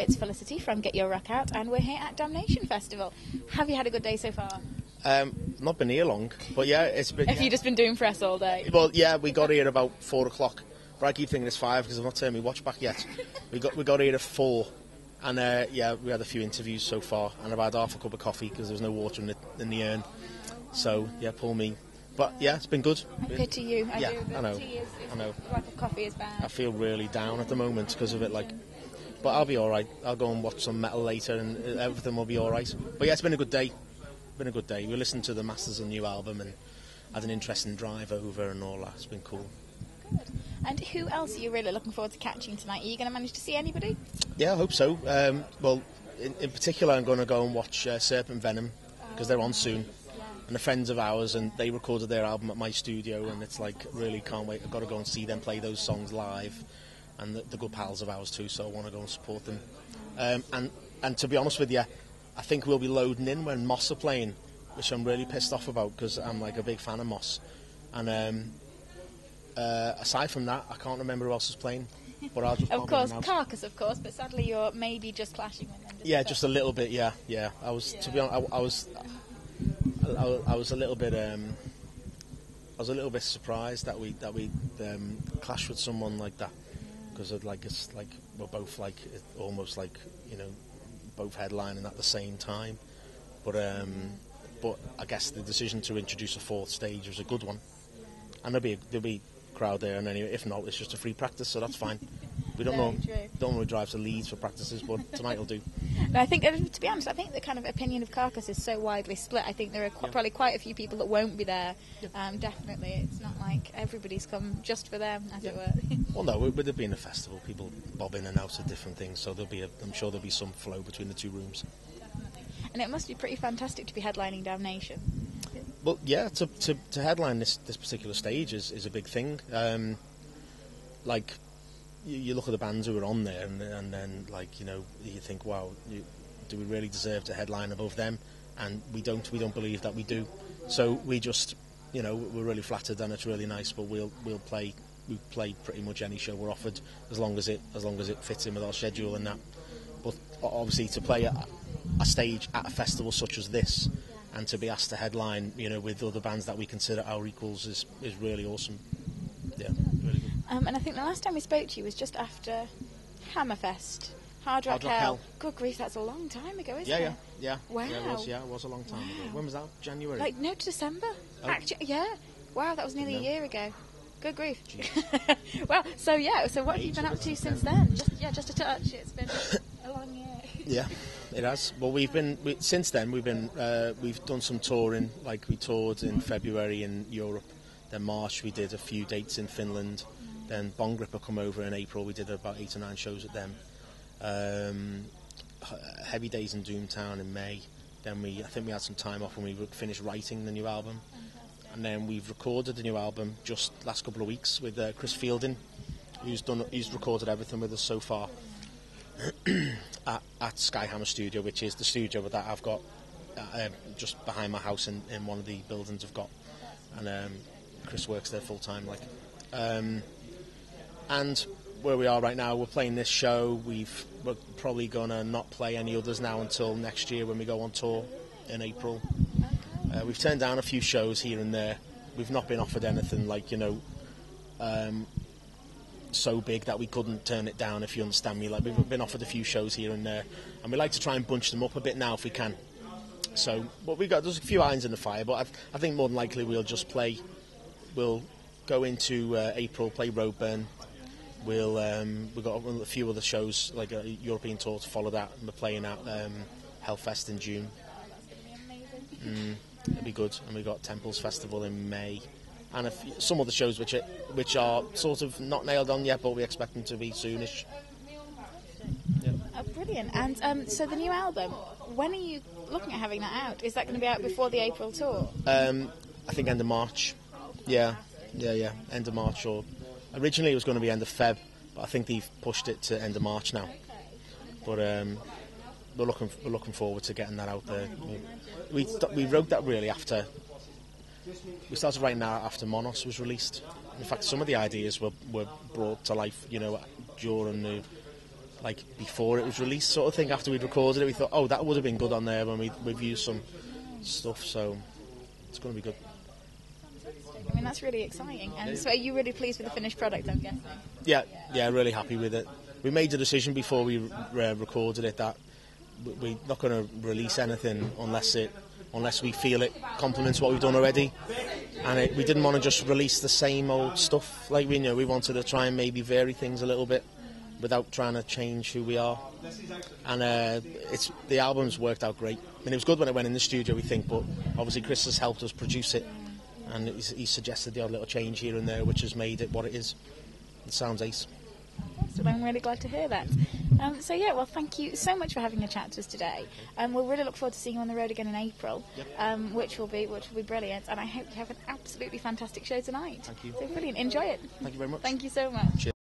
it's Felicity from GetYourRockOut, and we're here at Damnation Festival. Have you had a good day so far? Not been here long, but yeah, it's been... Have you just been doing press all day? Well, yeah, we got here about 4 o'clock, but I keep thinking it's 5 because I've not turned my watch back yet. we got here at 4, and yeah, we had a few interviews so far, and I've had half a cup of coffee because there was no water in the urn. So, yeah, poor me. But yeah, it's been good. I pity you. I do. I know. Tea is I know. Like a coffee is bad. I feel really down at the moment because of it, but I'll be all right. I'll go and watch some metal later, and everything will be all right. But yeah, it's been a good day. We listened to the Masters' new album and had an interesting drive over and all that. It's been cool. Good. And who else are you really looking forward to catching tonight? Are you going to manage to see anybody? Yeah, I hope so. Well, in particular, I'm going to go and watch Serpent Venom because they're on soon. And they're friends of ours, and they recorded their album at my studio, and it's really can't wait. I've got to go and see them play those songs live, and they're good pals of ours too, so I want to go and support them. And to be honest with you, I think we'll be loading in when Moss are playing, which I'm really pissed off about because I'm a big fan of Moss. And aside from that, I can't remember who else is playing. But I'll just of course, Carcass, of course, but sadly you're maybe just clashing with them. Just a little bit. Yeah. To be honest, I was a little bit surprised that we clashed with someone like that because it's like we're both almost both headlining at the same time. But I guess the decision to introduce a fourth stage was a good one, and there'll be crowd there, and anyway, if not, it's just a free practice, so that's fine. We don't normally drive to Leeds for practices, but tonight will do. No, I think, to be honest, I think the kind of opinion of Carcass is so widely split. I think there are probably quite a few people that won't be there. Definitely, it's not like everybody's come just for them, as it were. Well, no, with it being a festival, people bob in and out of different things, so I'm sure there'll be some flow between the two rooms. Definitely. And it must be pretty fantastic to be headlining Damnation. Well, yeah, to headline this particular stage is a big thing. You look at the bands who are on there, and then you think, wow, do we really deserve to headline above them? And we don't believe that we do. So we just, we're really flattered, and it's really nice. But we play pretty much any show we're offered as long as it fits in with our schedule and that. But obviously, to play a stage at a festival such as this, and to be asked to headline, with other bands that we consider our equals is really awesome. Yeah, really good. And I think the last time we spoke to you was just after Hammerfest, Hard Rock Hell. Good grief, that's a long time ago, isn't it? Yeah. Wow. Yeah, it was a long time ago. When was that? January? No, December. Oh. Actually, yeah. Wow, that was nearly a year ago. Good grief. Well, so what have you been up to since then? Just a touch. It's been a long year. Yeah, it has. Well, since then we've done some touring. We toured in February in Europe. Then March we did a few dates in Finland. Then Bong Ripper come over in April. We did about 8 or 9 shows at them. Heavy Days in Doomtown in May. Then I think we had some time off when we finished writing the new album. And then we've recorded the new album just last couple of weeks with Chris Fielding, who's recorded everything with us so far at Skyhammer Studio, which is the studio that I've got just behind my house in one of the buildings I've got. And Chris works there full time, and where we are right now, we're playing this show. We're probably gonna not play any others now until next year when we go on tour in April. We've turned down a few shows here and there. We've not been offered anything so big that we couldn't turn it down, if you understand me. We've been offered a few shows here and there, and we like to try and bunch them up a bit now if we can. So, but there's a few irons in the fire, but I think more than likely we'll go into April, play Roadburn. We've got a few other shows, like a European tour to follow that, and we're playing at Hellfest in June. It'll be good. And we've got Temples Festival in May, and some other shows which are sort of not nailed on yet, but we expect them to be soonish. Yeah. Oh, brilliant. And so the new album, when are you looking at having that out? Is that going to be out before the April tour? I think end of March. Yeah, end of March, or originally it was going to be end of Feb, but I think they've pushed it to end of March now. But we're looking forward to getting that out there. We wrote that really after. We started writing that after Monos was released. In fact, some of the ideas were brought to life, during like before it was released, sort of thing. After we'd recorded it, we thought, oh, that would have been good on there when we've used some stuff. So it's going to be good. I mean, that's really exciting. And so, are you really pleased with the finished product, I'm guessing? Yeah, really happy with it. We made the decision before we recorded it that we're not going to release anything unless we feel it complements what we've done already. And we didn't want to just release the same old stuff. Like we wanted to try and maybe vary things a little bit without trying to change who we are. And the album's worked out great. I mean, it was good when it went in the studio, we think, but obviously Chris has helped us produce it, and he suggested the odd little change here and there, which has made it what it is. It sounds ace. Well, I'm really glad to hear that. Well, thank you so much for having a chat to us today. We'll really look forward to seeing you on the road again in April, which will be brilliant. And I hope you have an absolutely fantastic show tonight. Thank you. So brilliant. Enjoy it. Thank you very much. Thank you so much. Cheers.